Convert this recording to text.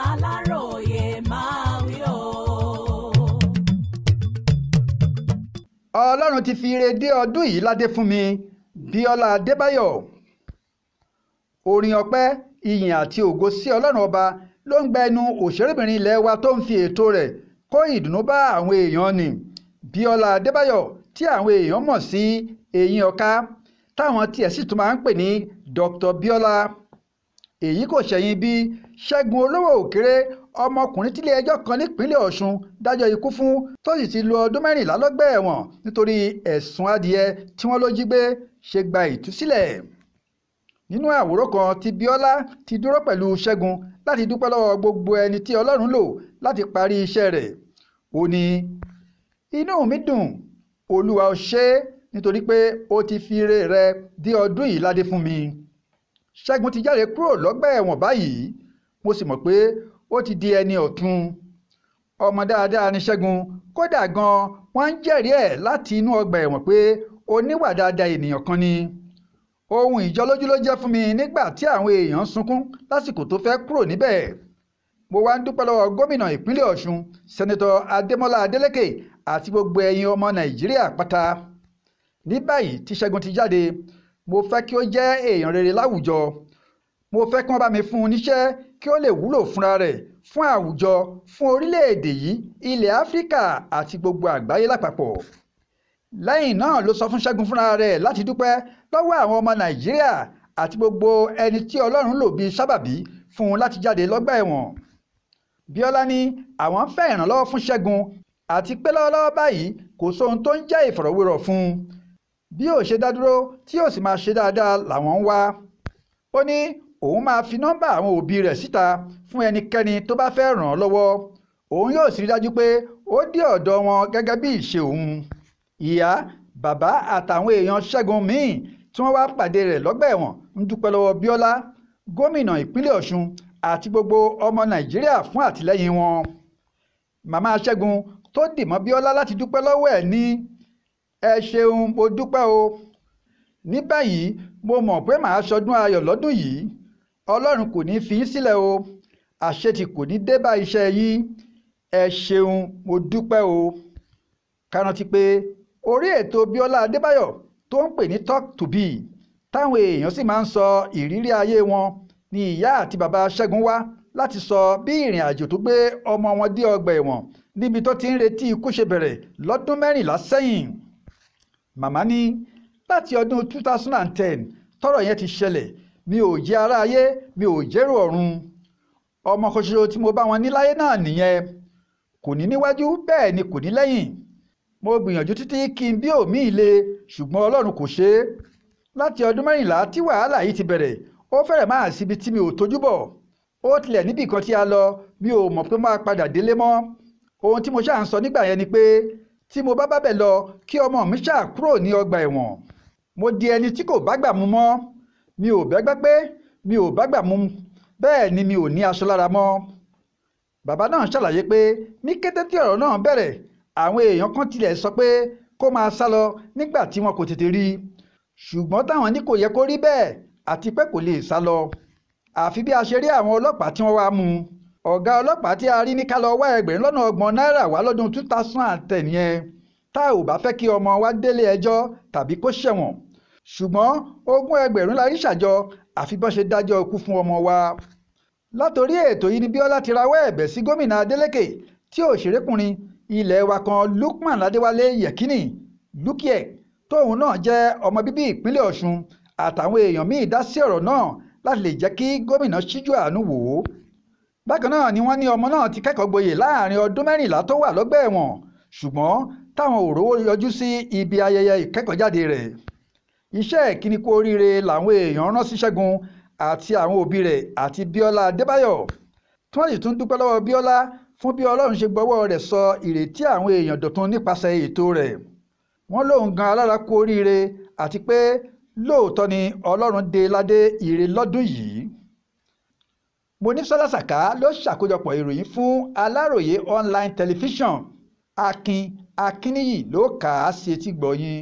Aláròyé máa wí o. Ọlọ́run ti fi ire dé ọdún yìí ládé fún mi. Bíọ́lá Adébáyọ̀. Orin ọpẹ́, ìyìn àti ògo sí Ọlọ́run ọba ló ń gba ẹnu òṣèrébìnrin ilẹ̀ wa tó ń fi ètò rẹ̀ kó ìdùnnú bá àwọn èèyàn ni. Bíọ́lá Adébáyọ̀ tí àwọn èèyàn mọ̀ sí Eyín Ọká táwọn tiẹ̀ sì tún máa ń pè ní Dr. Bíọ́lá. Èyí kò ṣẹ̀yìn bí Ṣẹ́gun Olówó Òkèrè, ọmọkùnrin tílé ẹjọ́ kan nípínlẹ̀ Ọ̀ṣun dájọ́ ikú fún tó sì ti lo ọdún 14 lọ́gbà ẹ̀wọ̀n nítorí ẹ̀sùn adìẹ tí wọ́n ló jí gbé ṣe gba ìtúsílẹ̀. Nínú àwòrán kan tí Bíọ́lá ti dúró pẹ̀lú Ṣẹ́gun láti dúpẹ́ lọ́wọ́ gbogbo ẹni tí Ọlọ́run lò láti parí iṣẹ́ rẹ̀. Ó ní, inú mi dùn, Olúwa ó ṣé nítorí pé ó ti fi ire rẹ̀ dé ọdún yìí ládé fún mi. Ṣẹ́gun ti jáde kúrò lọ́gbà ẹ̀wọ̀n báyìí, mo sì mọ̀ pé ó ti di ẹni ọ̀tun. Ọmọ dáadáa ni Ṣẹ́gun, kódà gan wọ́n ń jẹ́rìí ẹ̀ láti inú ọgbà ẹ̀wọ̀n pé oníwà dáadáa ènìyàn kan ni. Ohun ìjọlójú ló jẹ́ fún mi nígbà tí àwọn èèyàn ń sunkún lásìkò tó fẹ́ kúrò níbẹ̀. Mo wá ń dúpẹ́ lọ́wọ́ gómìnà ìpínlẹ̀ Ọ̀ṣun, sẹ́nẹ́tọ̀ Adémọ́lá Adélékè àti gbogbo ẹ̀yin ọmọ Nàìjíríà pátá. Ní báyìí tí Ṣẹ́gun ti jáde, mo fẹ́ kí ó jẹ́ èèyàn rere láwùjọ. Mo fẹ́ kí wọ́n bá mi fún un níṣẹ́ kí ó lè wúlò fúnra rẹ̀, fún àwùjọ, fún orílẹ̀-èdè yìí, ilẹ̀ Áfíríkà àti gbogbo àgbáyé lápapọ̀. Lẹ́yìn náà ló sọ fún Ṣẹ́gun fúnra rẹ̀ láti dúpẹ́ lọ́wọ́ àwọn ọmọ Nàìjíríà àti gbogbo ẹni tí Ọlọ́run lò bíi sábàbí fún un láti jáde lọ́gbà ẹ̀wọ̀n. Bíọ́lá ní àwọn ń fẹ́ ìrànlọ́wọ́ fún Ṣẹ́gun àti pé lọ́wọ́lọ́wọ́ báyìí kò sóhun tó ń jẹ́ ìfọ̀rọ̀wérọ̀ fún un. Bí ó ṣe dá dúró tí yóò sì máa ṣe dáadáa làwọn ń wá. Ó ní òun máa fi nọ́mbà àwọn òbí rẹ̀ síta fún ẹnikẹ́ni tó bá fẹ́ ràn án lọ́wọ́. Òun yóò sì rí dájú pé ó dé ọ̀dọ̀ wọn gẹ́gẹ́ bí ìṣe òun. Ìyá, bàbá àtàwọn èèyàn Ṣẹ́gun míì tí wọ́n wá pàdé rẹ̀ lọ́gbà ẹ̀wọ̀n ń dúpẹ́ lọ́wọ́ Bíọ́lá, gómìnà ìpínlẹ̀ Ọ̀ṣun àti gbogbo ọmọ Nàìjíríà fún àtìlẹ́yìn wọn. Màmá Ṣẹ́gun tó dìmọ́ Bíọ́lá láti dúpẹ́ lọ́wọ́ ẹ̀ ní, ẹ ṣeun, mo dúpẹ́ o. Ní báyìí mo mọ̀ pé màá ṣọdún ayọ̀ lọ́dún yìí. Ọlọ́run kò ní fi yín sílẹ̀ o. Àṣetì kò ní dé bá iṣẹ́ yín. Ẹ ṣeun, mo dúpẹ́ o. Ká rántí pé orí ètò Bíọ́lá Adébáyọ̀ tó ń pè ní Talk to Be táwọn èèyàn sì máa ń sọ ìrírí ayé wọn ni ìyá àti bàbá Ṣẹ́gun wá láti sọ bí ìrìn àjò tó gbé ọmọ wọn dé ọgbà ẹ̀wọ̀n níbi tó ti ń retí ikú ṣe bẹ̀rẹ̀ lọ́dún 14 sẹ́yìn. Màmá ní láti ọdún 2010 tọ́rọ̀ yẹn ti ṣẹlẹ̀, mi ò jẹ́ ará ayé, mi ò jẹ́rò ọ̀run. Ọmọ kan ṣoṣo tí mo bá wọn ní láyé náà nìyẹn. Kò ní níwájú bẹ́ẹ̀ ni kò ní lẹ́yìn. Mo gbìyànjú títí kí n bí òmí le, ṣùgbọ́n Ọlọ́run kò ṣe é. Láti ọdún 14 tí wàhálà yìí ti bẹ̀rẹ̀, ó fẹ́rẹ̀ máa síbi tí mi ò tójú bọ̀. Ó tilẹ̀ níbì kan tí a lọ, mi ò mọ̀ pé máa padà délé mọ́. Ohun tí mo ṣáà ń sọ nígbà yẹn ni pé tí mo bá bẹ̀ lọ kí ọmọ mi ṣáà kúrò ní ọgbà ẹ̀wọ̀n. Mo di ẹni tí kò bá gbà mu mọ́. Mi ò bẹ́gbẹ́ pé mi ò bá gbà mu, bẹ́ẹ̀ ni mi ò ní aṣọ lára mọ́. Bàbá náà ṣàlàyé pé ní kété tí ọ̀rọ̀ náà bẹ̀rẹ̀, àwọn èèyàn kan tilẹ̀ sọ pé kó máa sá lọ nígbà tí wọn kò tètè rí i. Ṣùgbọ́n táwọn ní kò yẹ kó rí bẹ́ẹ̀ àti pé kò lè sá lọ. Àfi bí a ṣe rí àwọn ọlọ́pàá tí wọ́n wá mú un. Ọ̀gá ọlọ́pàá tí a rí ní ká lọ wá $30,000 wá lọ́dún 2010 yẹn tá ò bá fẹ́ kí ọmọ wa délé ẹjọ́ tàbí kó ṣẹ̀wọ̀n. Ṣùgbọ́n $20,000 la rí ṣàjọ àfi bọ́n ṣe dájọ́ ikú fún ọmọ wa. Látorí ètò yìí ni Bíọ́lá ti rawọ́ ẹ̀bẹ̀ sí gómìnà Adélékè tí òṣèrékùnrin ilẹ̀ wa kan Lukman Adéwálé Yekini Lukie tóun náà jẹ́ ọmọ bíbí ìpínlẹ̀ Ọ̀ṣun àtàwọn èèyàn míì dá sí ọ̀rọ̀ náà láti lè jẹ́ kí gómìnà ṣíjú àánú wò ó. Bákan náà ni wọ́n ní ọmọ náà ti kẹ́kọ̀ọ́ gboyè láàrin ọdún 14 tó wà lọ́gbà ẹ̀wọ̀n, ṣùgbọ́n táwọn ò rówó yọjú sí ibi ayẹyẹ ìkẹ́kọ̀ọ́jáde rẹ̀. Iṣẹ́ ìkíni kú oríire làwọn èèyàn rán sí Ṣẹ́gun àti àwọn òbí rẹ̀ àti Bíọ́lá Adébáyọ̀, tí wọ́n sì tún dúpẹ́ lọ́wọ́ Bíọ́lá fún bí Ọlọ́run ṣe gbọ́wọ́ rẹ̀ sọ ìrètí àwọn èèyàn dọ̀tun nípasẹ̀ ètò rẹ̀. Wọ́n lóun gan alára kú oríire àti pé lóòótọ́ ni Ọlọ́run dé ládé ire lọ́dún yìí. Monísọ́lá Sàká ló ṣàkójọpọ̀ ìròyìn fún Aláròyé online television. Akin Akínníyì ló kà á sí etí gbọ̀yìn.